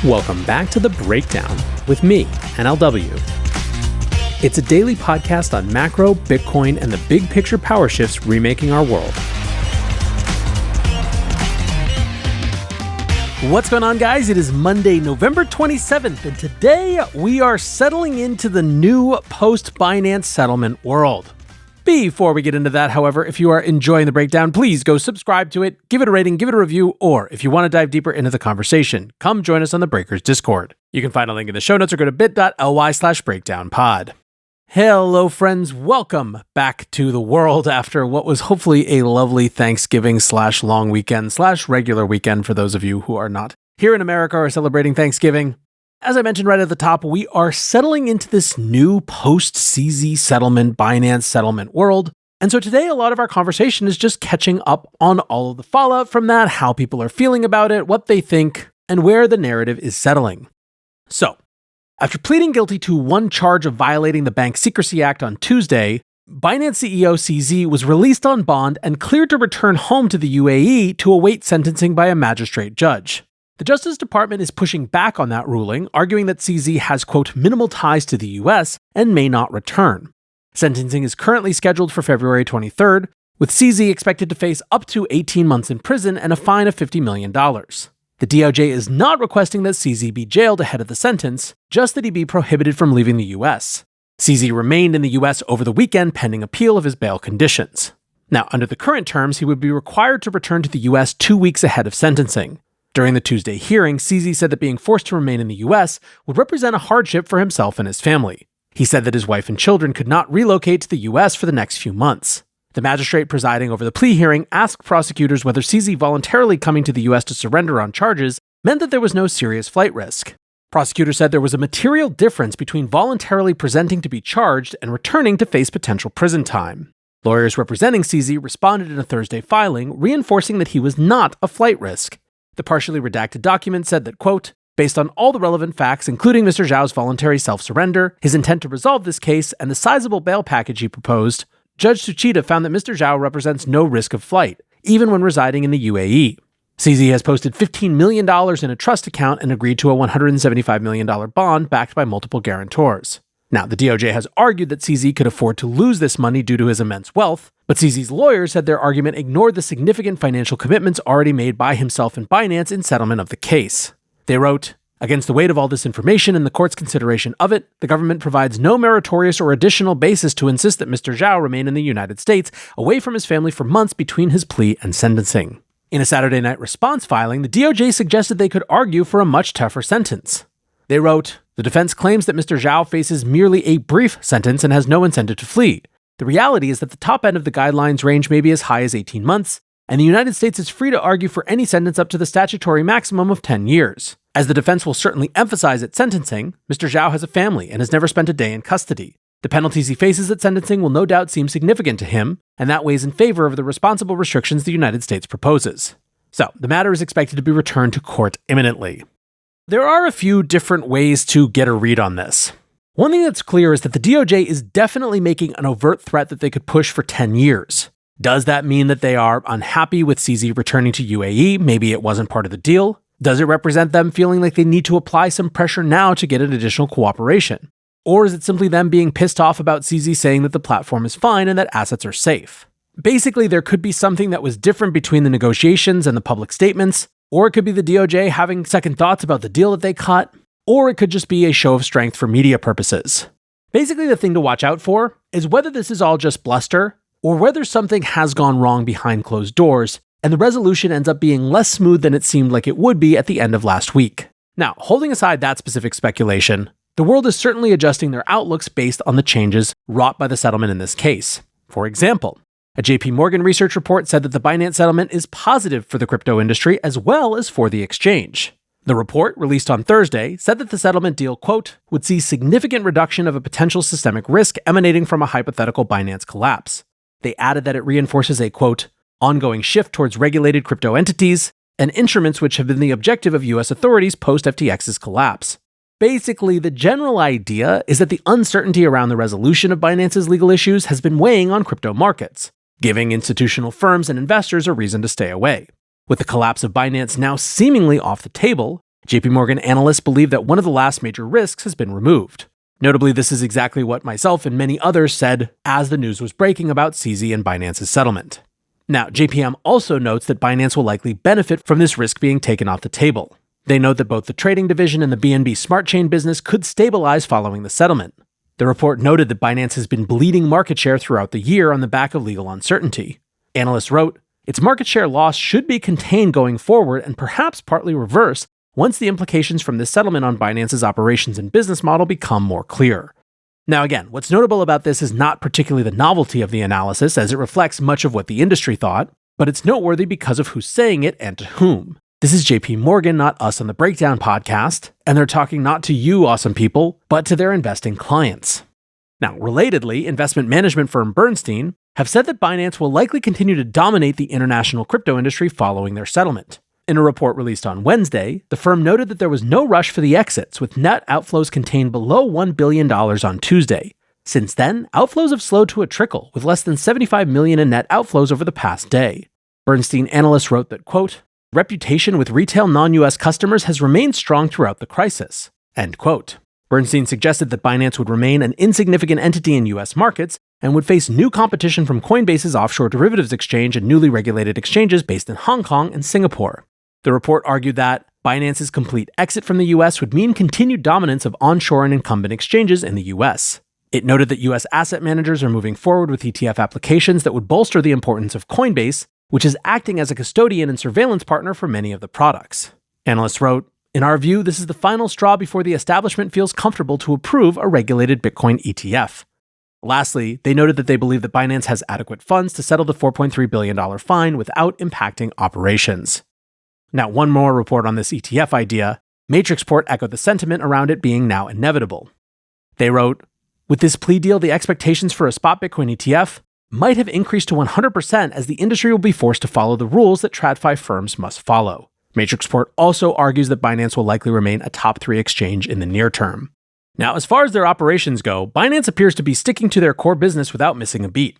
Welcome back to The Breakdown with me, NLW. It's a daily podcast on macro, Bitcoin, and the big picture power shifts remaking our world. What's going on, guys? It is Monday, November 27th, and today we are settling into the new post-Binance settlement world. Before we get into that, however, if you are enjoying The Breakdown, please go subscribe to it, give it a rating, give it a review, or if you want to dive deeper into the conversation, come join us on the Breakers Discord. You can find a link in the show notes or go to bit.ly/breakdownpod. Hello, friends. Welcome back to the world after what was hopefully a lovely Thanksgiving/long weekend/regular weekend for those of you who are not here in America or celebrating Thanksgiving. As I mentioned right at the top, we are settling into this new post-CZ settlement, Binance settlement world. And so today, a lot of our conversation is just catching up on all of the fallout from that, how people are feeling about it, what they think, and where the narrative is settling. So, after pleading guilty to one charge of violating the Bank Secrecy Act on Tuesday, Binance CEO CZ was released on bond and cleared to return home to the UAE to await sentencing by a magistrate judge. The Justice Department is pushing back on that ruling, arguing that CZ has, quote, minimal ties to the US and may not return. Sentencing is currently scheduled for February 23rd, with CZ expected to face up to 18 months in prison and a fine of $50 million. The DOJ is not requesting that CZ be jailed ahead of the sentence, just that he be prohibited from leaving the US. CZ remained in the US over the weekend pending appeal of his bail conditions. Now, under the current terms, he would be required to return to the US 2 weeks ahead of sentencing. During the Tuesday hearing, CZ said that being forced to remain in the US would represent a hardship for himself and his family. He said that his wife and children could not relocate to the US for the next few months. The magistrate presiding over the plea hearing asked prosecutors whether CZ voluntarily coming to the US to surrender on charges meant that there was no serious flight risk. Prosecutors said there was a material difference between voluntarily presenting to be charged and returning to face potential prison time. Lawyers representing CZ responded in a Thursday filing, reinforcing that he was not a flight risk. The partially redacted document said that, quote, based on all the relevant facts, including Mr. Zhao's voluntary self-surrender, his intent to resolve this case, and the sizable bail package he proposed, Judge Tsuchida found that Mr. Zhao represents no risk of flight, even when residing in the UAE. CZ has posted $15 million in a trust account and agreed to a $175 million bond backed by multiple guarantors. Now, the DOJ has argued that CZ could afford to lose this money due to his immense wealth, but CZ's lawyers said their argument ignored the significant financial commitments already made by himself and Binance in settlement of the case. They wrote, against the weight of all this information and the court's consideration of it, the government provides no meritorious or additional basis to insist that Mr. Zhao remain in the United States, away from his family for months between his plea and sentencing. In a Saturday night response filing, the DOJ suggested they could argue for a much tougher sentence. They wrote, the defense claims that Mr. Zhao faces merely a brief sentence and has no incentive to flee. The reality is that the top end of the guidelines range may be as high as 18 months, and the United States is free to argue for any sentence up to the statutory maximum of 10 years. As the defense will certainly emphasize at sentencing, Mr. Zhao has a family and has never spent a day in custody. The penalties he faces at sentencing will no doubt seem significant to him, and that weighs in favor of the responsible restrictions the United States proposes. So, the matter is expected to be returned to court imminently. There are a few different ways to get a read on this. One thing that's clear is that the DOJ is definitely making an overt threat that they could push for 10 years. Does that mean that they are unhappy with CZ returning to UAE? Maybe it wasn't part of the deal. Does it represent them feeling like they need to apply some pressure now to get an additional cooperation? Or is it simply them being pissed off about CZ saying that the platform is fine and that assets are safe? Basically, there could be something that was different between the negotiations and the public statements, or it could be the DOJ having second thoughts about the deal that they cut, or it could just be a show of strength for media purposes. Basically, the thing to watch out for is whether this is all just bluster, or whether something has gone wrong behind closed doors, and the resolution ends up being less smooth than it seemed like it would be at the end of last week. Now, holding aside that specific speculation, the world is certainly adjusting their outlooks based on the changes wrought by the settlement in this case. For example, a JP Morgan research report said that the Binance settlement is positive for the crypto industry as well as for the exchange. The report, released on Thursday, said that the settlement deal, quote, would see significant reduction of a potential systemic risk emanating from a hypothetical Binance collapse. They added that it reinforces a, quote, ongoing shift towards regulated crypto entities and instruments which have been the objective of US authorities post-FTX's collapse. Basically, the general idea is that the uncertainty around the resolution of Binance's legal issues has been weighing on crypto markets, giving institutional firms and investors a reason to stay away. With the collapse of Binance now seemingly off the table, JP Morgan analysts believe that one of the last major risks has been removed. Notably, this is exactly what myself and many others said as the news was breaking about CZ and Binance's settlement. Now, JPM also notes that Binance will likely benefit from this risk being taken off the table. They note that both the trading division and the BNB Smart Chain business could stabilize following the settlement. The report noted that Binance has been bleeding market share throughout the year on the back of legal uncertainty. Analysts wrote, its market share loss should be contained going forward and perhaps partly reversed once the implications from this settlement on Binance's operations and business model become more clear. Now again, what's notable about this is not particularly the novelty of the analysis, as it reflects much of what the industry thought, but it's noteworthy because of who's saying it and to whom. This is JP Morgan, not us on the Breakdown podcast, and they're talking not to you awesome people, but to their investing clients. Now, relatedly, investment management firm Bernstein have said that Binance will likely continue to dominate the international crypto industry following their settlement. In a report released on Wednesday, the firm noted that there was no rush for the exits, with net outflows contained below $1 billion on Tuesday. Since then, outflows have slowed to a trickle, with less than $75 million in net outflows over the past day. Bernstein analysts wrote that, quote, reputation with retail non-US customers has remained strong throughout the crisis, end quote. Bernstein suggested that Binance would remain an insignificant entity in US markets and would face new competition from Coinbase's offshore derivatives exchange and newly regulated exchanges based in Hong Kong and Singapore. The report argued that Binance's complete exit from the US would mean continued dominance of onshore and incumbent exchanges in the US. It noted that US asset managers are moving forward with ETF applications that would bolster the importance of Coinbase, which is acting as a custodian and surveillance partner for many of the products. Analysts wrote, in our view, this is the final straw before the establishment feels comfortable to approve a regulated Bitcoin ETF. Lastly, they noted that they believe that Binance has adequate funds to settle the $4.3 billion fine without impacting operations. Now, one more report on this ETF idea. Matrixport echoed the sentiment around it being now inevitable. They wrote, with this plea deal, the expectations for a spot Bitcoin ETF might have increased to 100% as the industry will be forced to follow the rules that TradFi firms must follow. Matrixport also argues that Binance will likely remain a top 3 exchange in the near term. Now, as far as their operations go, Binance appears to be sticking to their core business without missing a beat.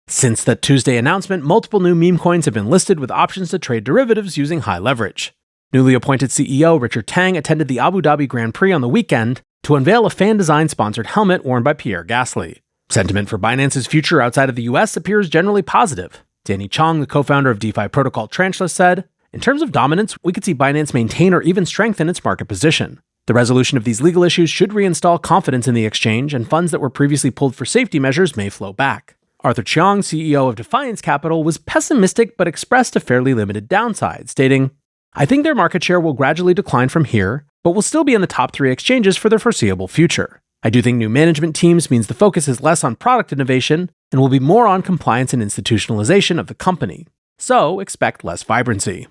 Since the Tuesday announcement, multiple new meme coins have been listed with options to trade derivatives using high leverage. Newly appointed CEO Richard Tang attended the Abu Dhabi Grand Prix on the weekend to unveil a fan-designed sponsored helmet worn by Pierre Gasly. Sentiment for Binance's future outside of the US appears generally positive. Danny Chong, the co-founder of DeFi protocol Tranchless, said, in terms of dominance, we could see Binance maintain or even strengthen its market position. The resolution of these legal issues should reinstall confidence in the exchange, and funds that were previously pulled for safety measures may flow back. Arthur Chiang, CEO of Defiance Capital, was pessimistic but expressed a fairly limited downside, stating, I think their market share will gradually decline from here, but will still be in the top 3 exchanges for the foreseeable future. I do think new management teams means the focus is less on product innovation and will be more on compliance and institutionalization of the company. So expect less vibrancy.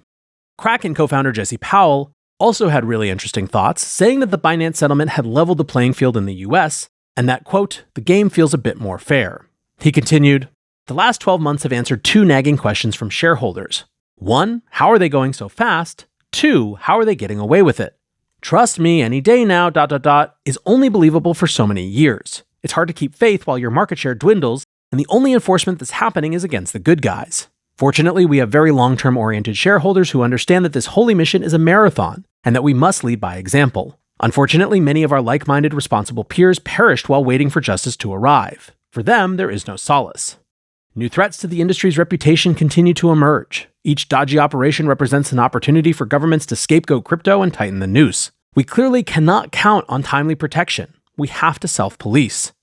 Kraken co-founder Jesse Powell also had really interesting thoughts, saying that the Binance settlement had leveled the playing field in the US and that, quote, the game feels a bit more fair. He continued, the last 12 months have answered 2 nagging questions from shareholders. 1, how are they going so fast? 2, how are they getting away with it? Trust me, any day now, ... is only believable for so many years. It's hard to keep faith while your market share dwindles, and the only enforcement that's happening is against the good guys. Fortunately, we have very long-term oriented shareholders who understand that this holy mission is a marathon, and that we must lead by example. Unfortunately, many of our like-minded responsible peers perished while waiting for justice to arrive. For them, there is no solace. New threats to the industry's reputation continue to emerge. Each dodgy operation represents an opportunity for governments to scapegoat crypto and tighten the noose. We clearly cannot count on timely protection. We have to self-police.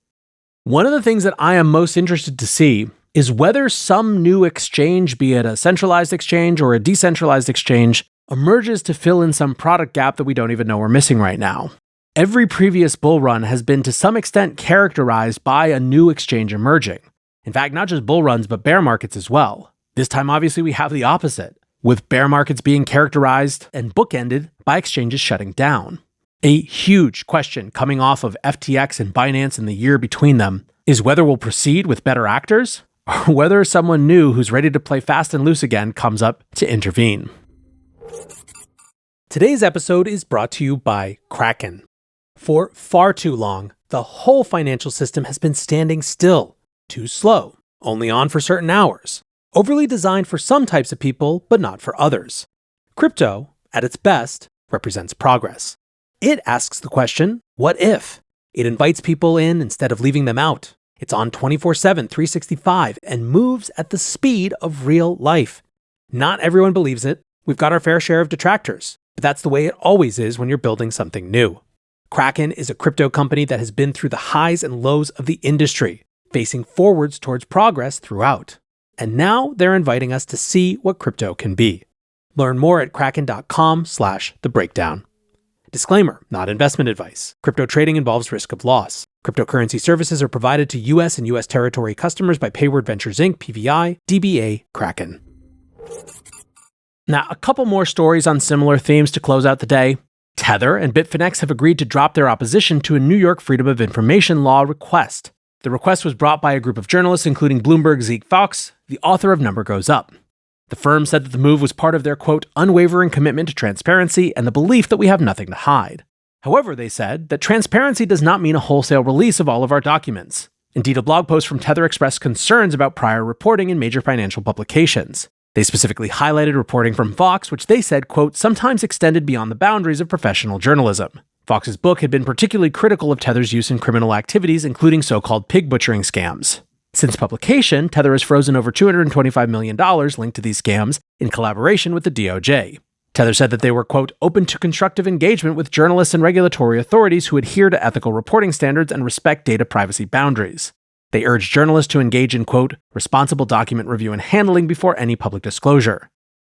One of the things that I am most interested to see is whether some new exchange, be it a centralized exchange or a decentralized exchange, emerges to fill in some product gap that we don't even know we're missing right now. Every previous bull run has been to some extent characterized by a new exchange emerging. In fact, not just bull runs, but bear markets as well. This time, obviously, we have the opposite, with bear markets being characterized and bookended by exchanges shutting down. A huge question coming off of FTX and Binance in the year between them is whether we'll proceed with better actors or whether someone new who's ready to play fast and loose again comes up to intervene. Today's episode is brought to you by Kraken. For far too long, the whole financial system has been standing still, too slow, only on for certain hours, overly designed for some types of people, but not for others. Crypto, at its best, represents progress. It asks the question, what if? It invites people in instead of leaving them out. It's on 24/7, 365, and moves at the speed of real life. Not everyone believes it. We've got our fair share of detractors, but that's the way it always is when you're building something new. Kraken is a crypto company that has been through the highs and lows of the industry, facing forwards towards progress throughout. And now they're inviting us to see what crypto can be. Learn more at kraken.com/thebreakdown. Disclaimer, not investment advice. Crypto trading involves risk of loss. Cryptocurrency services are provided to U.S. and U.S. territory customers by Payward Ventures Inc., PVI, DBA, Kraken. Now, a couple more stories on similar themes to close out the day. Tether and Bitfinex have agreed to drop their opposition to a New York Freedom of Information Law request. The request was brought by a group of journalists, including Bloomberg's Zeke Fox, the author of Number Goes Up. The firm said that the move was part of their, quote, unwavering commitment to transparency and the belief that we have nothing to hide. However, they said that transparency does not mean a wholesale release of all of our documents. Indeed, a blog post from Tether expressed concerns about prior reporting in major financial publications. They specifically highlighted reporting from Fox, which they said, quote, sometimes extended beyond the boundaries of professional journalism. Fox's book had been particularly critical of Tether's use in criminal activities, including so-called pig butchering scams. Since publication, Tether has frozen over $225 million linked to these scams in collaboration with the DOJ. Tether said that they were, quote, open to constructive engagement with journalists and regulatory authorities who adhere to ethical reporting standards and respect data privacy boundaries. They urged journalists to engage in, quote, responsible document review and handling before any public disclosure.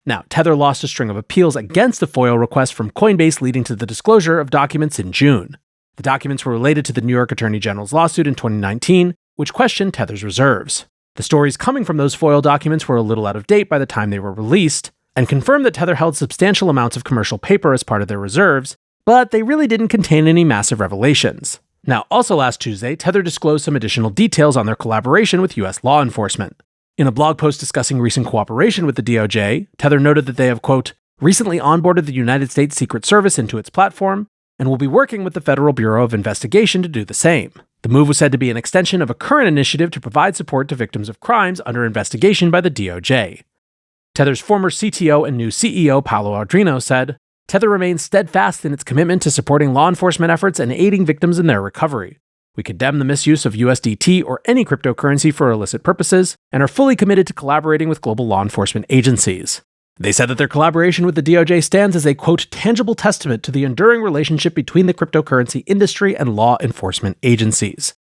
Now, Tether lost a string of appeals against the FOIL request from Coinbase, leading to the disclosure of documents in June. The documents were related to the New York Attorney General's lawsuit in 2019, which questioned Tether's reserves. The stories coming from those FOIL documents were a little out of date by the time they were released, and confirmed that Tether held substantial amounts of commercial paper as part of their reserves, but they really didn't contain any massive revelations. Now, also last Tuesday, Tether disclosed some additional details on their collaboration with U.S. law enforcement. In a blog post discussing recent cooperation with the DOJ, Tether noted that they have, quote, recently onboarded the United States Secret Service into its platform and will be working with the Federal Bureau of Investigation to do the same. The move was said to be an extension of a current initiative to provide support to victims of crimes under investigation by the DOJ. Tether's former CTO and new CEO, Paolo Ardoino, said, Tether remains steadfast in its commitment to supporting law enforcement efforts and aiding victims in their recovery. We condemn the misuse of USDT or any cryptocurrency for illicit purposes and are fully committed to collaborating with global law enforcement agencies. They said that their collaboration with the DOJ stands as a, quote, tangible testament to the enduring relationship between the cryptocurrency industry and law enforcement agencies.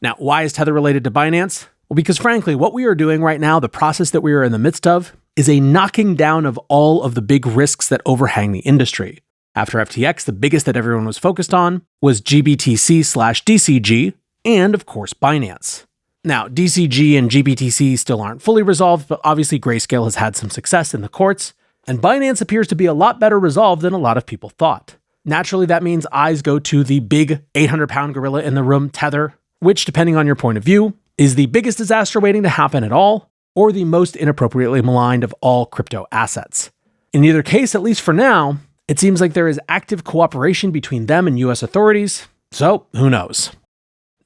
Now, why is Tether related to Binance? Well, because frankly, what we are doing right now, the process that we are in the midst of, is a knocking down of all of the big risks that overhang the industry. After FTX, the biggest that everyone was focused on was GBTC/DCG, and of course, Binance. Now, DCG and GBTC still aren't fully resolved, but obviously Grayscale has had some success in the courts, and Binance appears to be a lot better resolved than a lot of people thought. Naturally, that means eyes go to the big 800-pound gorilla in the room, Tether, which, depending on your point of view, is the biggest disaster waiting to happen at all, or the most inappropriately maligned of all crypto assets. In either case, at least for now, it seems like there is active cooperation between them and US authorities, so who knows?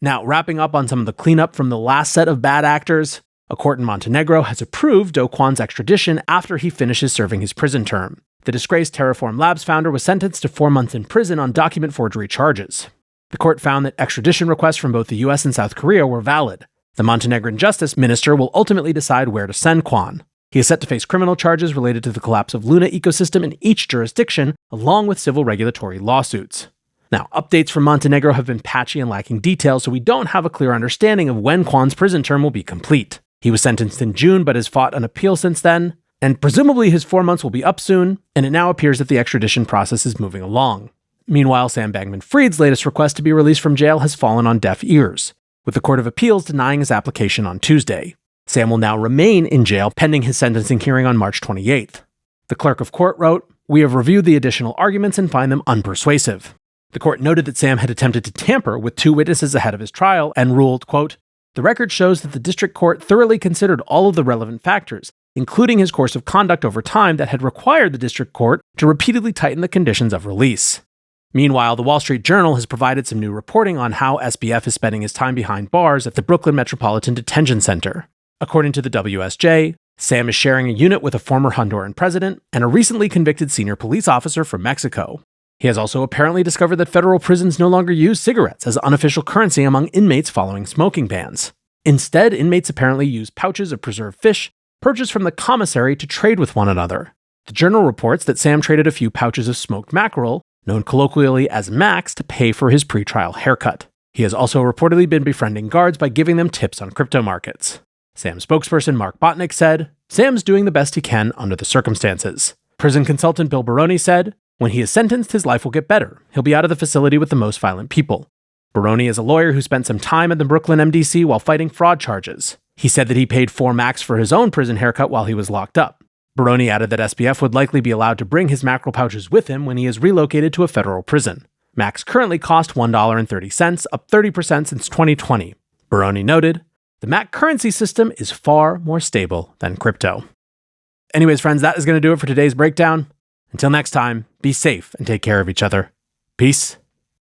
Now, wrapping up on some of the cleanup from the last set of bad actors, a court in Montenegro has approved Do Kwon's extradition after he finishes serving his prison term. The disgraced Terraform Labs founder was sentenced to 4 months in prison on document forgery charges. The court found that extradition requests from both the US and South Korea were valid. The Montenegrin justice minister will ultimately decide where to send Kwon. He is set to face criminal charges related to the collapse of Luna ecosystem in each jurisdiction, along with civil regulatory lawsuits. Now, updates from Montenegro have been patchy and lacking details, so we don't have a clear understanding of when Kwon's prison term will be complete. He was sentenced in June, but has fought an appeal since then, and presumably his 4 months will be up soon, and it now appears that the extradition process is moving along. Meanwhile, Sam Bankman-Fried's latest request to be released from jail has fallen on deaf ears, with the Court of Appeals denying his application on Tuesday. Sam will now remain in jail pending his sentencing hearing on March 28th. The clerk of court wrote, "We have reviewed the additional arguments and find them unpersuasive." The court noted that Sam had attempted to tamper with 2 witnesses ahead of his trial and ruled, quote, "The record shows that the district court thoroughly considered all of the relevant factors, including his course of conduct over time that had required the district court to repeatedly tighten the conditions of release." Meanwhile, the Wall Street Journal has provided some new reporting on how SBF is spending his time behind bars at the Brooklyn Metropolitan Detention Center. According to the WSJ, Sam is sharing a unit with a former Honduran president and a recently convicted senior police officer from Mexico. He has also apparently discovered that federal prisons no longer use cigarettes as unofficial currency among inmates following smoking bans. Instead, inmates apparently use pouches of preserved fish purchased from the commissary to trade with one another. The Journal reports that Sam traded a few pouches of smoked mackerel, known colloquially as Max, to pay for his pretrial haircut. He has also reportedly been befriending guards by giving them tips on crypto markets. Sam spokesperson Mark Botnick said, "Sam's doing the best he can under the circumstances." Prison consultant Bill Baroni said, "When he is sentenced, his life will get better. He'll be out of the facility with the most violent people." Baroni is a lawyer who spent some time at the Brooklyn MDC while fighting fraud charges. He said that he paid $4 Max for his own prison haircut while he was locked up. Baroni added that SBF would likely be allowed to bring his mackerel pouches with him when he is relocated to a federal prison. Max currently cost $1.30, up 30% since 2020. Baroni noted, "The Mac currency system is far more stable than crypto." Anyways, friends, that is going to do it for today's breakdown. Until next time, be safe and take care of each other. Peace.